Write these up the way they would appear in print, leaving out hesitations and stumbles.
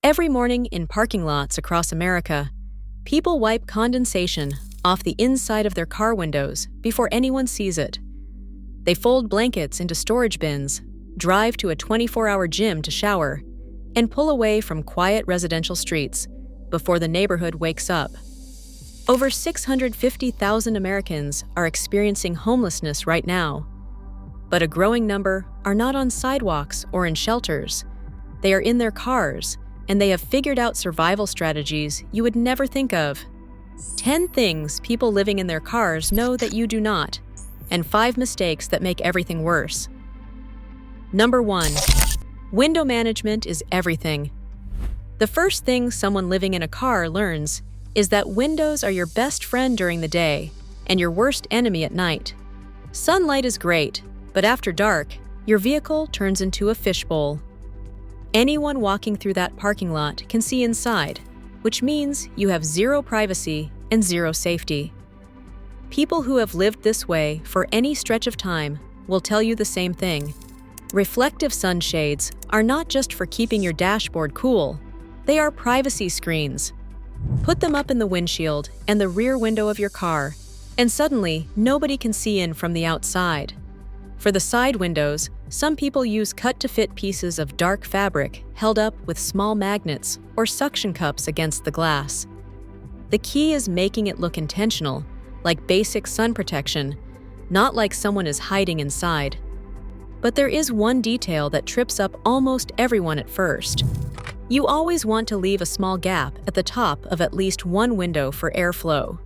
Every morning in parking lots across America, people wipe condensation off the inside of their car windows before anyone sees it. They fold blankets into storage bins, drive to a 24-hour gym to shower, and pull away from quiet residential streets before the neighborhood wakes up. Over 650,000 Americans are experiencing homelessness right now, but a growing number are not on sidewalks or in shelters. They are in their cars, and they have figured out survival strategies you would never think of. 10 things people living in their cars know that you do not, and 5 mistakes that make everything worse. Number 1. Window management is everything. The first thing someone living in a car learns is that windows are your best friend during the day and your worst enemy at night. Sunlight is great, but after dark, your vehicle turns into a fishbowl. Anyone walking through that parking lot can see inside, which means you have zero privacy and zero safety. People who have lived this way for any stretch of time will tell you the same thing. Reflective sunshades are not just for keeping your dashboard cool, they are privacy screens. Put them up in the windshield and the rear window of your car, and suddenly nobody can see in from the outside. For the side windows, some people use cut-to-fit pieces of dark fabric held up with small magnets or suction cups against the glass. The key is making it look intentional, like basic sun protection, not like someone is hiding inside. But there is one detail that trips up almost everyone at first. You always want to leave a small gap at the top of at least one window for airflow.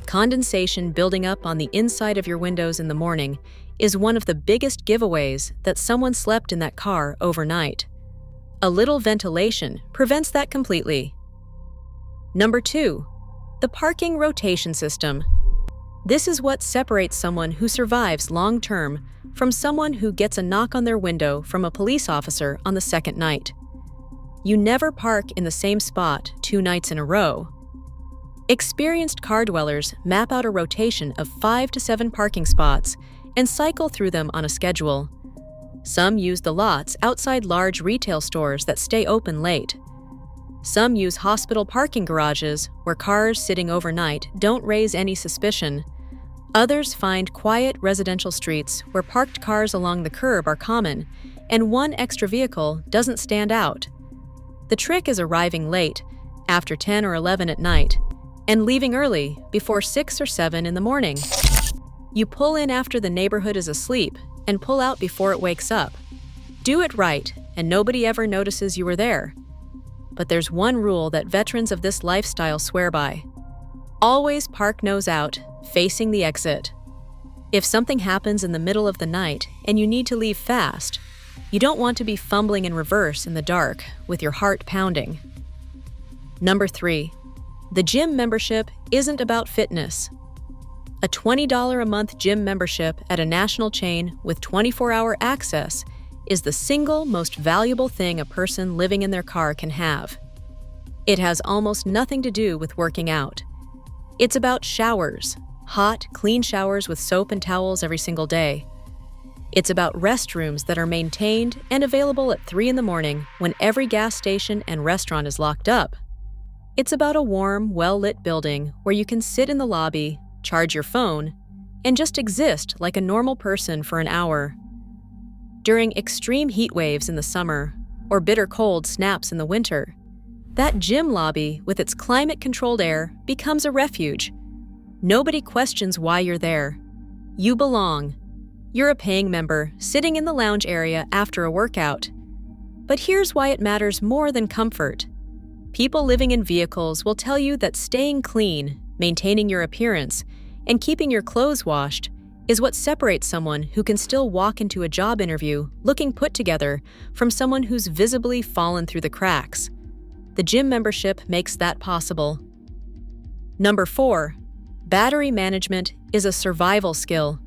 Condensation building up on the inside of your windows in the morning is one of the biggest giveaways that someone slept in that car overnight. A little ventilation prevents that completely. Number 2. The parking rotation system. This is what separates someone who survives long-term from someone who gets a knock on their window from a police officer on the second night. You never park in the same spot 2 nights in a row. Experienced car dwellers map out a rotation of 5 to 7 parking spots and cycle through them on a schedule. Some use the lots outside large retail stores that stay open late. Some use hospital parking garages where cars sitting overnight don't raise any suspicion. Others find quiet residential streets where parked cars along the curb are common and one extra vehicle doesn't stand out. The trick is arriving late, after 10 or 11 at night, and leaving early before 6 or 7 in the morning. You pull in after the neighborhood is asleep and pull out before it wakes up. Do it right, and nobody ever notices you were there. But there's one rule that veterans of this lifestyle swear by. Always park nose out, facing the exit. If something happens in the middle of the night and you need to leave fast, you don't want to be fumbling in reverse in the dark with your heart pounding. Number 3. The gym membership isn't about fitness. A $20 a month gym membership at a national chain with 24-hour access is the single most valuable thing a person living in their car can have. It has almost nothing to do with working out. It's about showers, hot, clean showers with soap and towels every single day. It's about restrooms that are maintained and available at 3 in the morning when every gas station and restaurant is locked up. It's about a warm, well-lit building where you can sit in the lobby, charge your phone, and just exist like a normal person for an hour. During extreme heat waves in the summer or bitter cold snaps in the winter, that gym lobby with its climate-controlled air becomes a refuge. Nobody questions why you're there. You belong. You're a paying member sitting in the lounge area after a workout. But here's why it matters more than comfort. People living in vehicles will tell you that staying clean, maintaining your appearance, and keeping your clothes washed is what separates someone who can still walk into a job interview looking put together from someone who's visibly fallen through the cracks. The gym membership makes that possible. Number 4. Battery management is a survival skill.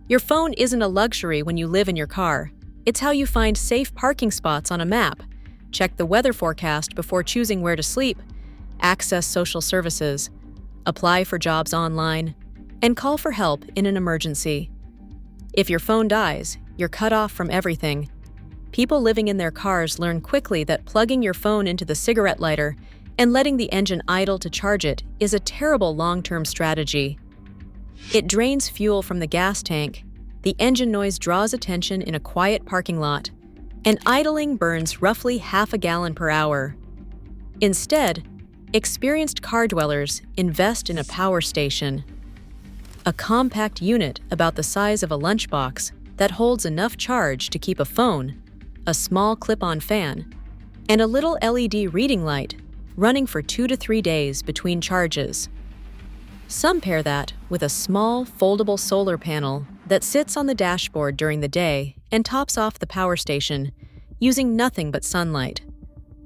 Your phone isn't a luxury when you live in your car. It's how you find safe parking spots on a map, check the weather forecast before choosing where to sleep, access social services, apply for jobs online, and call for help in an emergency. If your phone dies, you're cut off from everything. People living in their cars learn quickly that plugging your phone into the cigarette lighter and letting the engine idle to charge it is a terrible long-term strategy. It drains fuel from the gas tank, the engine noise draws attention in a quiet parking lot, and idling burns roughly half a gallon per hour. Instead, experienced car dwellers invest in a power station, a compact unit about the size of a lunchbox that holds enough charge to keep a phone, a small clip-on fan, and a little LED reading light running for 2 to 3 days between charges. Some pair that with a small, foldable solar panel that sits on the dashboard during the day and tops off the power station, using nothing but sunlight.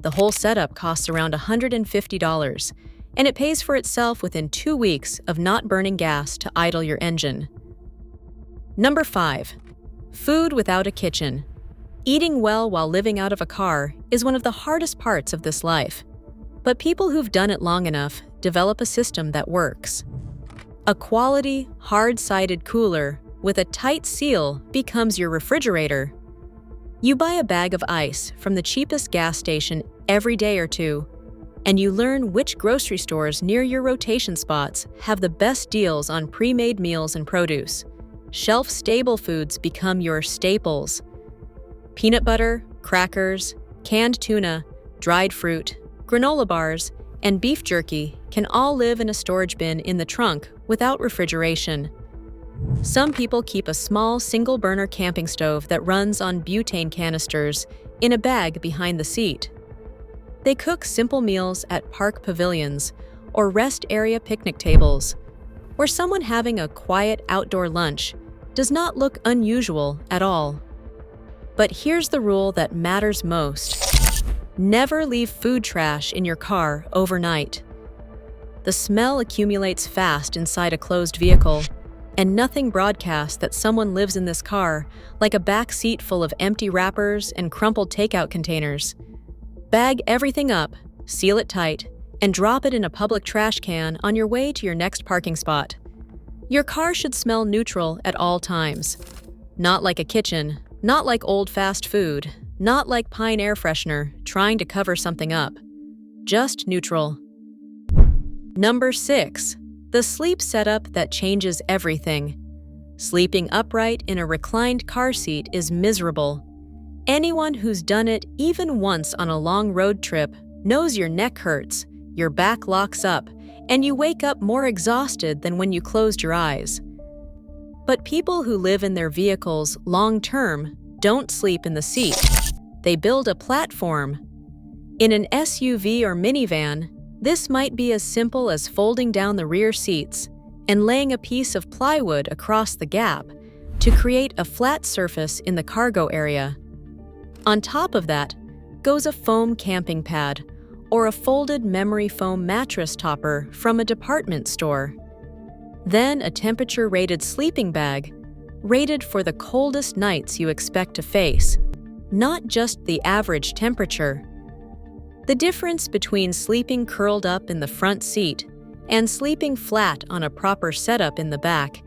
The whole setup costs around $150, and it pays for itself within 2 weeks of not burning gas to idle your engine. Number 5. Food without a kitchen. Eating well while living out of a car is one of the hardest parts of this life. But people who've done it long enough develop a system that works. A quality, hard-sided cooler with a tight seal becomes your refrigerator. You buy a bag of ice from the cheapest gas station every day or two, and you learn which grocery stores near your rotation spots have the best deals on pre-made meals and produce. Shelf-stable foods become your staples. Peanut butter, crackers, canned tuna, dried fruit, granola bars, and beef jerky can all live in a storage bin in the trunk without refrigeration. Some people keep a small single-burner camping stove that runs on butane canisters in a bag behind the seat. They cook simple meals at park pavilions or rest area picnic tables, where someone having a quiet outdoor lunch does not look unusual at all. But here's the rule that matters most. Never leave food trash in your car overnight. The smell accumulates fast inside a closed vehicle, and nothing broadcasts that someone lives in this car like a back seat full of empty wrappers and crumpled takeout containers. Bag everything up, seal it tight, and drop it in a public trash can on your way to your next parking spot. Your car should smell neutral at all times. Not like a kitchen, not like old fast food, not like Pine air freshener trying to cover something up. Just neutral. Number 6. The sleep setup that changes everything. Sleeping upright in a reclined car seat is miserable. Anyone who's done it even once on a long road trip knows your neck hurts, your back locks up, and you wake up more exhausted than when you closed your eyes. But people who live in their vehicles long-term don't sleep in the seat. They build a platform. In an SUV or minivan, this might be as simple as folding down the rear seats and laying a piece of plywood across the gap to create a flat surface in the cargo area. On top of that goes a foam camping pad or a folded memory foam mattress topper from a department store. Then a temperature-rated sleeping bag, rated for the coldest nights you expect to face, not just the average temperature. The difference between sleeping curled up in the front seat and sleeping flat on a proper setup in the back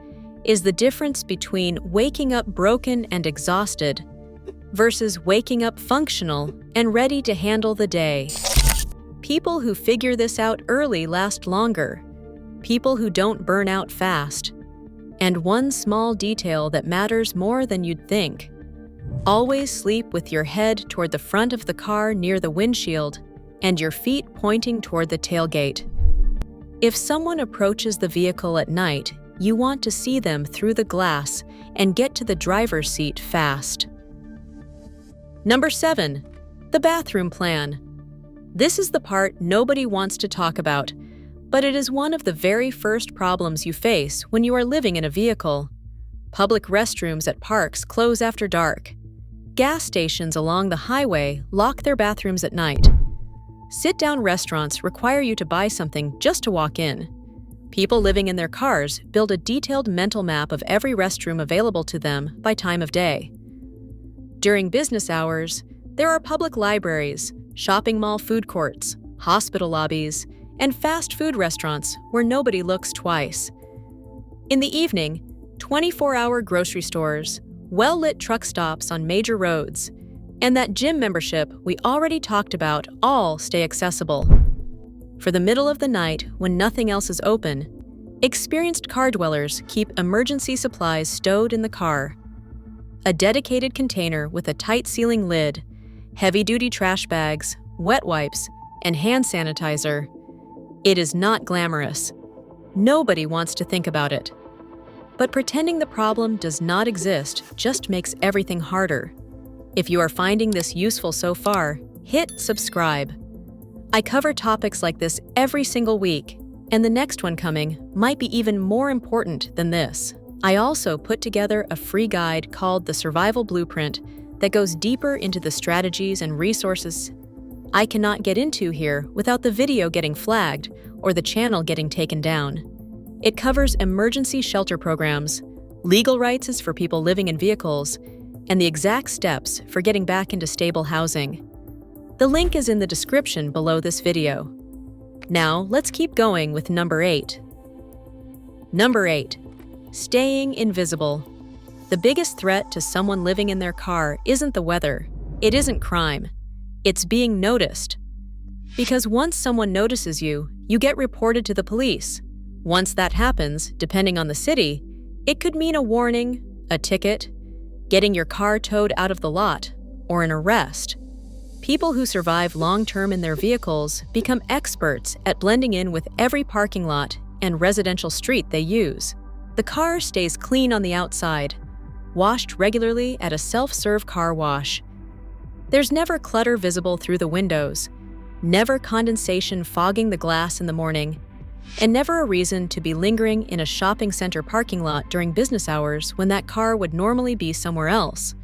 is the difference between waking up broken and exhausted versus waking up functional and ready to handle the day. People who figure this out early last longer. People who don't burn out fast. And one small detail that matters more than you'd think. Always sleep with your head toward the front of the car near the windshield and your feet pointing toward the tailgate. If someone approaches the vehicle at night, you want to see them through the glass and get to the driver's seat fast. Number 7. The bathroom plan. This is the part nobody wants to talk about, but it is one of the very first problems you face when you are living in a vehicle. Public restrooms at parks close after dark. Gas stations along the highway lock their bathrooms at night. Sit-down restaurants require you to buy something just to walk in. People living in their cars build a detailed mental map of every restroom available to them by time of day. During business hours, there are public libraries, shopping mall food courts, hospital lobbies, and fast food restaurants where nobody looks twice. In the evening, 24-hour grocery stores, well-lit truck stops on major roads, And that gym membership we already talked about all stay accessible. For the middle of the night, when nothing else is open, experienced car dwellers keep emergency supplies stowed in the car. A dedicated container with a tight-sealing lid, heavy-duty trash bags, wet wipes, and hand sanitizer. It is not glamorous. Nobody wants to think about it. But pretending the problem does not exist just makes everything harder. If you are finding this useful so far, hit subscribe. I cover topics like this every single week, and the next one coming might be even more important than this. I also put together a free guide called the Survival Blueprint that goes deeper into the strategies and resources I cannot get into here without the video getting flagged or the channel getting taken down. It covers emergency shelter programs, legal rights for people living in vehicles, and the exact steps for getting back into stable housing. The link is in the description below this video. Now, let's keep going with number 8. Number 8. Staying invisible. The biggest threat to someone living in their car isn't the weather. It isn't crime. It's being noticed. Because once someone notices you, you get reported to the police. Once that happens, depending on the city, it could mean a warning, a ticket, getting your car towed out of the lot, or an arrest. People who survive long-term in their vehicles become experts at blending in with every parking lot and residential street they use. The car stays clean on the outside, washed regularly at a self-serve car wash. There's never clutter visible through the windows, never condensation fogging the glass in the morning, and never a reason to be lingering in a shopping center parking lot during business hours when that car would normally be somewhere else.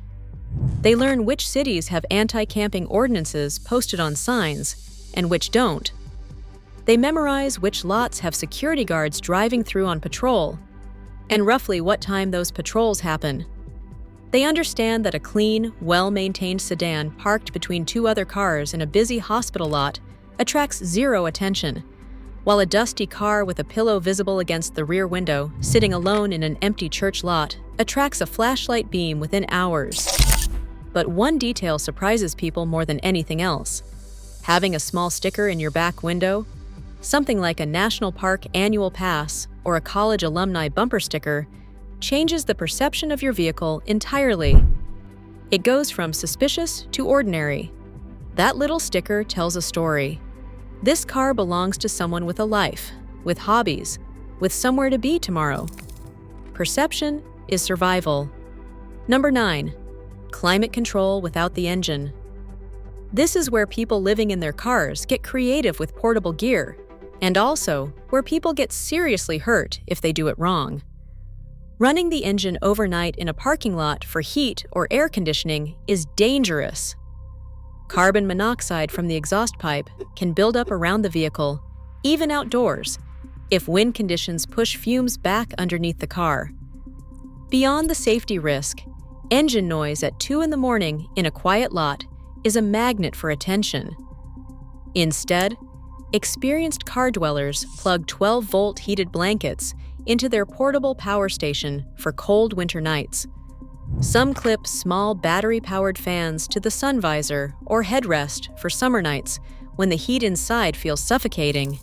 They learn which cities have anti-camping ordinances posted on signs and which don't. They memorize which lots have security guards driving through on patrol and roughly what time those patrols happen. They understand that a clean, well-maintained sedan parked between two other cars in a busy hospital lot attracts zero attention, while a dusty car with a pillow visible against the rear window, sitting alone in an empty church lot, attracts a flashlight beam within hours. But one detail surprises people more than anything else. Having a small sticker in your back window, something like a national park annual pass or a college alumni bumper sticker, changes the perception of your vehicle entirely. It goes from suspicious to ordinary. That little sticker tells a story. This car belongs to someone with a life, with hobbies, with somewhere to be tomorrow. Perception is survival. Number 9. Climate control without the engine. This is where people living in their cars get creative with portable gear, and also where people get seriously hurt if they do it wrong. Running the engine overnight in a parking lot for heat or air conditioning is dangerous. Carbon monoxide from the exhaust pipe can build up around the vehicle, even outdoors, if wind conditions push fumes back underneath the car. Beyond the safety risk, engine noise at 2 in the morning in a quiet lot is a magnet for attention. Instead, experienced car dwellers plug 12-volt heated blankets into their portable power station for cold winter nights. Some clip small battery-powered fans to the sun visor or headrest for summer nights when the heat inside feels suffocating.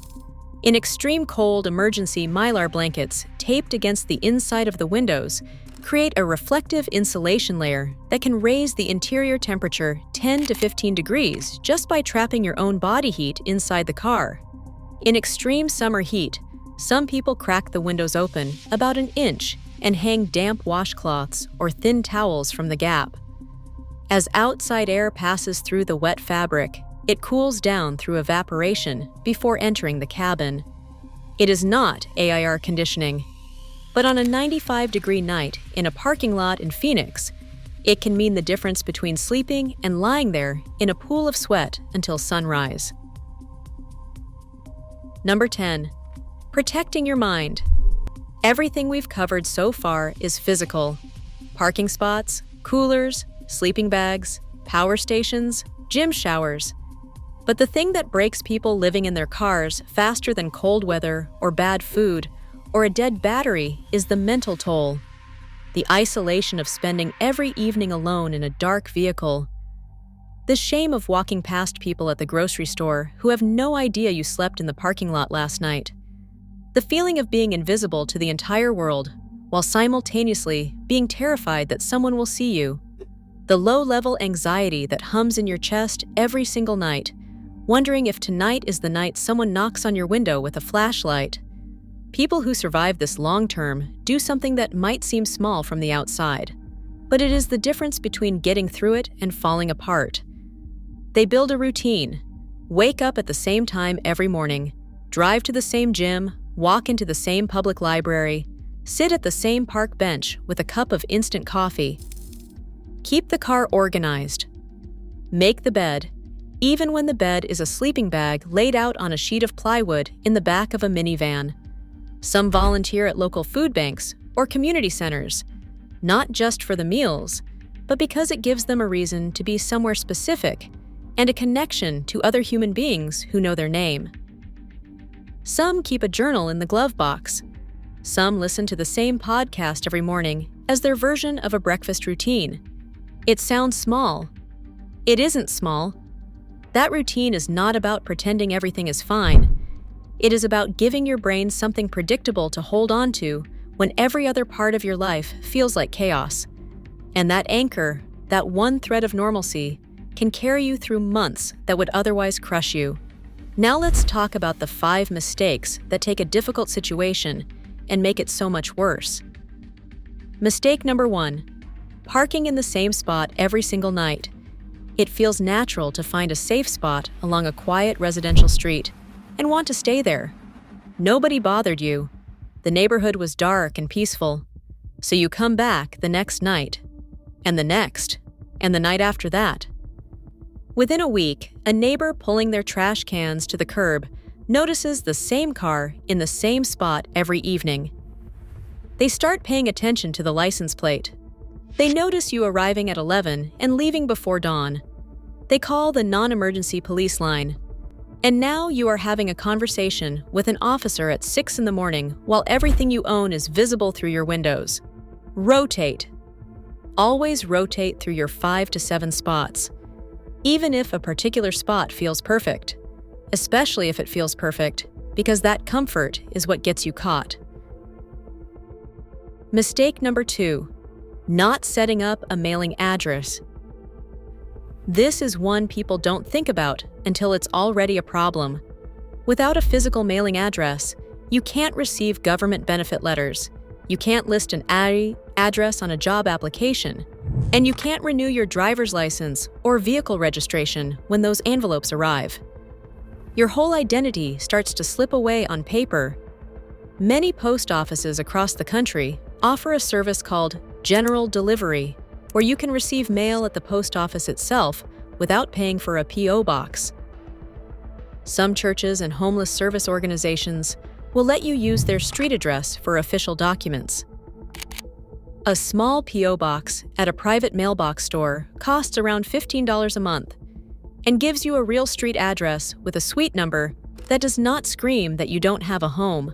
In extreme cold, emergency Mylar blankets taped against the inside of the windows create a reflective insulation layer that can raise the interior temperature 10 to 15 degrees just by trapping your own body heat inside the car. In extreme summer heat, some people crack the windows open about an inch and hang damp washcloths or thin towels from the gap. As outside air passes through the wet fabric, it cools down through evaporation before entering the cabin. It is not AIR conditioning, but on a 95-degree night in a parking lot in Phoenix, it can mean the difference between sleeping and lying there in a pool of sweat until sunrise. Number 10. Protecting your mind. Everything we've covered so far is physical. Parking spots, coolers, sleeping bags, power stations, gym showers. But the thing that breaks people living in their cars faster than cold weather or bad food or a dead battery is the mental toll. The isolation of spending every evening alone in a dark vehicle. The shame of walking past people at the grocery store who have no idea you slept in the parking lot last night. The feeling of being invisible to the entire world, while simultaneously being terrified that someone will see you. The low-level anxiety that hums in your chest every single night, wondering if tonight is the night someone knocks on your window with a flashlight. People who survive this long-term do something that might seem small from the outside, but it is the difference between getting through it and falling apart. They build a routine, wake up at the same time every morning, drive to the same gym, walk into the same public library, sit at the same park bench with a cup of instant coffee. Keep the car organized. Make the bed, even when the bed is a sleeping bag laid out on a sheet of plywood in the back of a minivan. Some volunteer at local food banks or community centers, not just for the meals, but because it gives them a reason to be somewhere specific and a connection to other human beings who know their name. Some keep a journal in the glove box. Some listen to the same podcast every morning as their version of a breakfast routine. It sounds small. It isn't small. That routine is not about pretending everything is fine. It is about giving your brain something predictable to hold on to when every other part of your life feels like chaos. And that anchor, that one thread of normalcy, can carry you through months that would otherwise crush you. Now let's talk about the 5 mistakes that take a difficult situation and make it so much worse. Mistake number 1. Parking in the same spot every single night. It feels natural to find a safe spot along a quiet residential street and want to stay there. Nobody bothered you. The neighborhood was dark and peaceful. So you come back the next night, and the next, and the night after that. Within a week, a neighbor pulling their trash cans to the curb notices the same car in the same spot every evening. They start paying attention to the license plate. They notice you arriving at 11 and leaving before dawn. They call the non-emergency police line. And now you are having a conversation with an officer at 6 in the morning while everything you own is visible through your windows. Rotate. Always rotate through your 5 to 7 spots, even if a particular spot feels perfect, especially if it feels perfect, because that comfort is what gets you caught. Mistake number 2. Not setting up a mailing address. This is one people don't think about until it's already a problem. Without a physical mailing address, you can't receive government benefit letters, you can't list an address on a job application, and you can't renew your driver's license or vehicle registration when those envelopes arrive. Your whole identity starts to slip away on paper. Many post offices across the country offer a service called General Delivery, where you can receive mail at the post office itself without paying for a P.O. box. Some churches and homeless service organizations will let you use their street address for official documents. A small P.O. box at a private mailbox store costs around $15 a month and gives you a real street address with a suite number that does not scream that you don't have a home.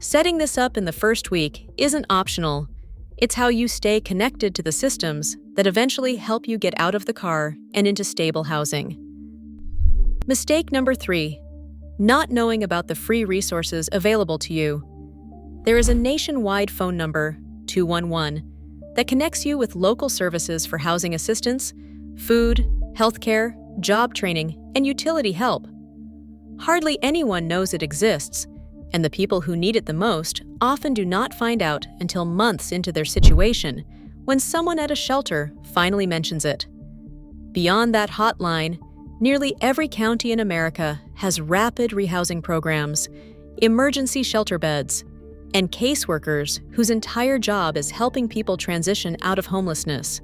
Setting this up in the first week isn't optional. It's how you stay connected to the systems that eventually help you get out of the car and into stable housing. Mistake number 3. Not knowing about the free resources available to you. There is a nationwide phone number, 211, that connects you with local services for housing assistance, food, healthcare, job training, and utility help. Hardly anyone knows it exists, and the people who need it the most often do not find out until months into their situation when someone at a shelter finally mentions it. Beyond that hotline, nearly every county in America has rapid rehousing programs, emergency shelter beds, and caseworkers whose entire job is helping people transition out of homelessness.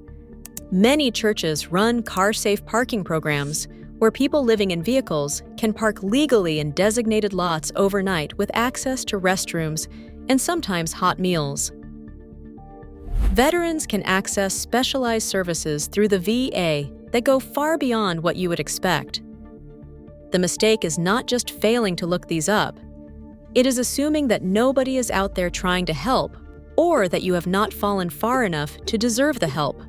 Many churches run car-safe parking programs where people living in vehicles can park legally in designated lots overnight with access to restrooms and sometimes hot meals. Veterans can access specialized services through the VA that go far beyond what you would expect. The mistake is not just failing to look these up. It is assuming that nobody is out there trying to help, or that you have not fallen far enough to deserve the help.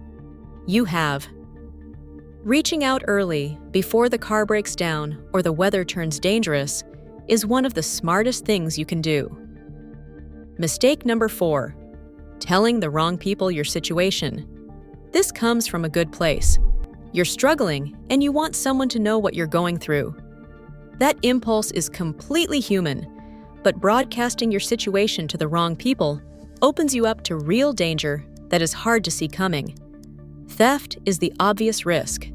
You have. Reaching out early, before the car breaks down or the weather turns dangerous, is one of the smartest things you can do. Mistake number 4. Telling the wrong people your situation. This comes from a good place. You're struggling and you want someone to know what you're going through. That impulse is completely human, but broadcasting your situation to the wrong people opens you up to real danger that is hard to see coming. Theft is the obvious risk.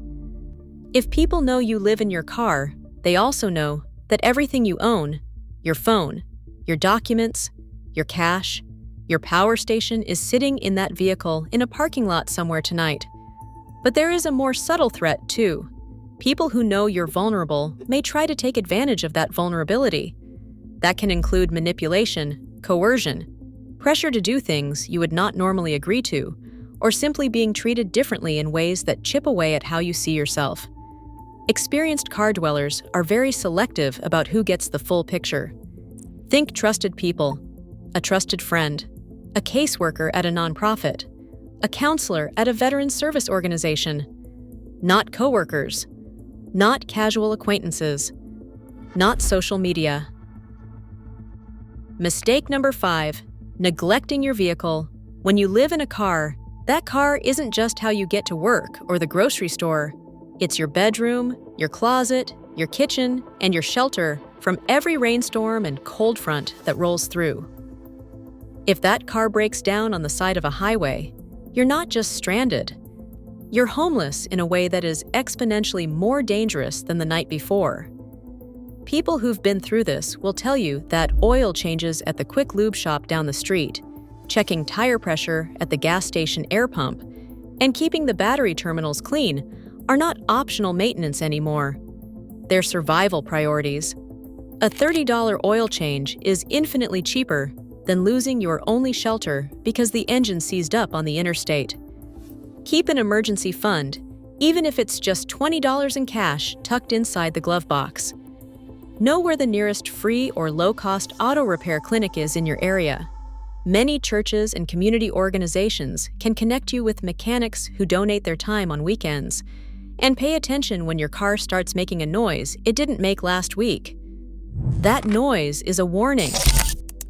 If people know you live in your car, they also know that everything you own, your phone, your documents, your cash, your power station is sitting in that vehicle in a parking lot somewhere tonight. But there is a more subtle threat, too. People who know you're vulnerable may try to take advantage of that vulnerability. That can include manipulation, coercion, pressure to do things you would not normally agree to, or simply being treated differently in ways that chip away at how you see yourself. Experienced car dwellers are very selective about who gets the full picture. Think trusted people, a trusted friend, a caseworker at a nonprofit, a counselor at a veteran service organization. Not coworkers, not casual acquaintances, not social media. Mistake number 5, neglecting your vehicle. When you live in a car, that car isn't just how you get to work or the grocery store. It's your bedroom, your closet, your kitchen, and your shelter from every rainstorm and cold front that rolls through. If that car breaks down on the side of a highway, you're not just stranded. You're homeless in a way that is exponentially more dangerous than the night before. People who've been through this will tell you that oil changes at the quick lube shop down the street, checking tire pressure at the gas station air pump, and keeping the battery terminals clean are not optional maintenance anymore. They're survival priorities. A $30 oil change is infinitely cheaper than losing your only shelter because the engine seized up on the interstate. Keep an emergency fund, even if it's just $20 in cash tucked inside the glove box. Know where the nearest free or low-cost auto repair clinic is in your area. Many churches and community organizations can connect you with mechanics who donate their time on weekends. And pay attention when your car starts making a noise it didn't make last week. That noise is a warning.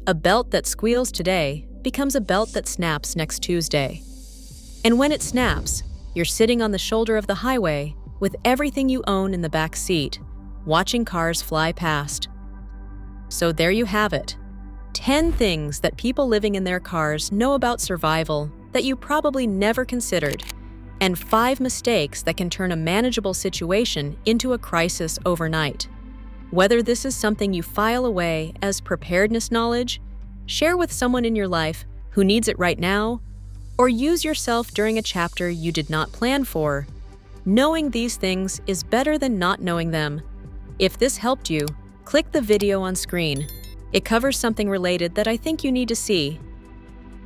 A belt that squeals today becomes a belt that snaps next Tuesday. And when it snaps, you're sitting on the shoulder of the highway with everything you own in the back seat, watching cars fly past. So there you have it. 10 things that people living in their cars know about survival that you probably never considered, and 5 mistakes that can turn a manageable situation into a crisis overnight. Whether this is something you file away as preparedness knowledge, share with someone in your life who needs it right now, or use yourself during a chapter you did not plan for, knowing these things is better than not knowing them. If this helped you, click the video on screen. It covers something related that I think you need to see.